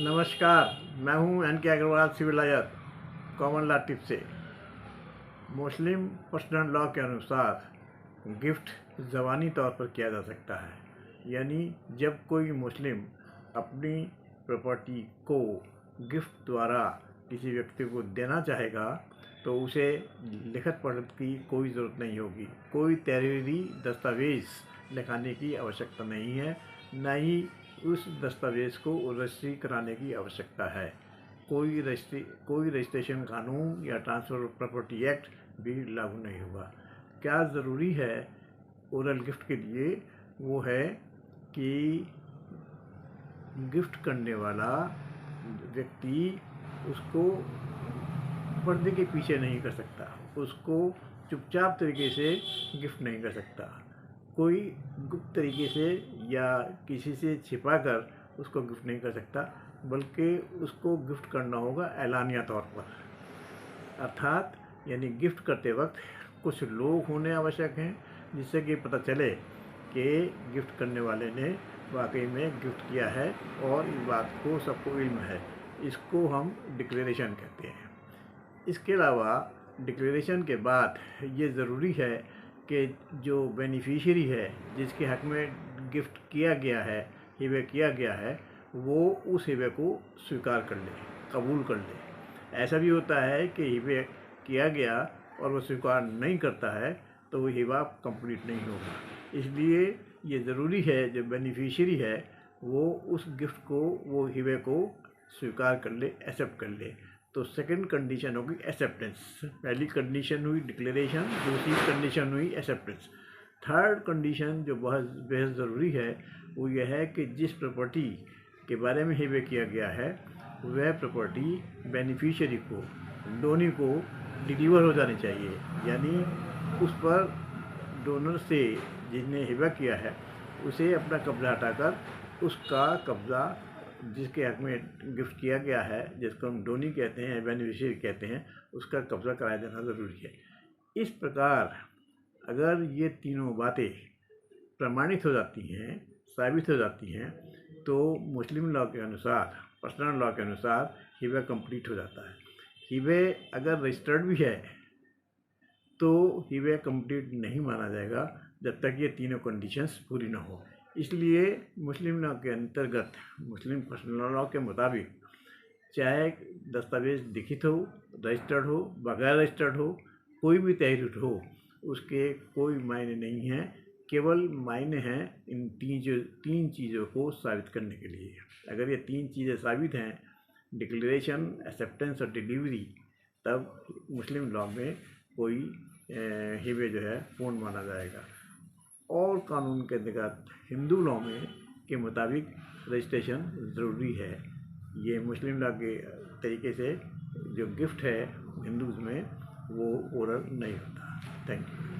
नमस्कार, मैं हूं N K Agarwal, civil lawyer, common law tip से। मुस्लिम पर्सनल लॉ के अनुसार गिफ्ट ज़बानी तौर पर किया जा सकता है, यानी जब कोई मुस्लिम अपनी प्रॉपर्टी को गिफ्ट द्वारा किसी व्यक्ति को देना चाहेगा तो उसे लिखत पढ़त की कोई ज़रूरत नहीं होगी। कोई तहरीरी दस्तावेज़ लिखाने की आवश्यकता नहीं है, न ही उस दस्तावेज़ को रजिस्ट्री कराने की आवश्यकता है। कोई रजिस्ट्रेशन कानून या ट्रांसफ़र ऑफ प्रॉपर्टी एक्ट भी लागू नहीं होगा। क्या ज़रूरी है ओरल गिफ्ट के लिए? वो है कि गिफ्ट करने वाला व्यक्ति उसको पर्दे के पीछे नहीं कर सकता, उसको चुपचाप तरीके से गिफ्ट नहीं कर सकता, कोई गुप्त तरीके से या किसी से छिपाकर उसको गिफ्ट नहीं कर सकता, बल्कि उसको गिफ्ट करना होगा ऐलानिया तौर पर। अर्थात यानी गिफ्ट करते वक्त कुछ लोग होने आवश्यक हैं जिससे कि पता चले कि गिफ्ट करने वाले ने वाकई में गिफ्ट किया है और इस बात को सबको इल्म है। इसको हम डिक्लेरेशन कहते हैं। इसके अलावा डिक्लेरेशन के बाद ये ज़रूरी है कि जो बेनिफिशियरी है, जिसके हक़ में गिफ्ट किया गया है, हिबे किया गया है, वो उस हिबे को स्वीकार कर ले, कबूल कर ले। ऐसा भी होता है कि हिबे किया गया और वो स्वीकार नहीं करता है तो वो हिबा कंप्लीट नहीं होगा। इसलिए ये ज़रूरी है जो बेनिफिशियरी है वो उस गिफ्ट को, वो हिबे को स्वीकार कर ले, एक्सेप्ट कर ले। तो सेकंड कंडीशन होगी एक्सेप्टेंस। पहली कंडीशन हुई डिक्लेरेशन, दूसरी कंडीशन हुई एक्सेप्टेंस। थर्ड कंडीशन जो बहुत बेहद ज़रूरी है वो यह है कि जिस प्रॉपर्टी के बारे में हिबे किया गया है वह प्रॉपर्टी बेनिफिशियरी को, डोनी को डिलीवर हो जानी चाहिए। यानी उस पर डोनर से, जिसने हिबा किया है, उसे अपना कब्जा हटाकर उसका कब्जा जिसके हक़ में गिफ्ट किया गया है, जिसको हम डोनी कहते हैं, बेनिफिशियरी कहते हैं, उसका कब्जा कराया जाना ज़रूरी है। इस प्रकार अगर ये तीनों बातें प्रमाणित हो जाती हैं, साबित हो जाती हैं, तो मुस्लिम लॉ के अनुसार, पर्सनल लॉ के अनुसार हिबा कंप्लीट हो जाता है। हिबे अगर रजिस्टर्ड भी है तो हिबे कंप्लीट नहीं माना जाएगा जब तक ये तीनों कंडीशंस पूरी ना हो। इसलिए मुस्लिम लॉ के अंतर्गत, मुस्लिम पर्सनल लॉ के मुताबिक, चाहे दस्तावेज़ लिखित हो, रजिस्टर्ड हो, बगैर रजिस्टर्ड हो, कोई भी तहरीर हो, उसके कोई मायने नहीं हैं। केवल मायने हैं इन तीन चीज़ों को साबित करने के लिए। अगर ये तीन चीज़ें साबित हैं, डिक्लेरेशन, एक्सेप्टेंस और डिलीवरी, तब मुस्लिम लॉ में कोई हिबे जो है पूर्ण माना जाएगा। और कानून के अंतर्गत हिंदू लॉ में के मुताबिक रजिस्ट्रेशन ज़रूरी है। ये मुस्लिम लॉ के तरीके से जो गिफ्ट है हिंदूज़ में वो ओरल नहीं होता। Thank you.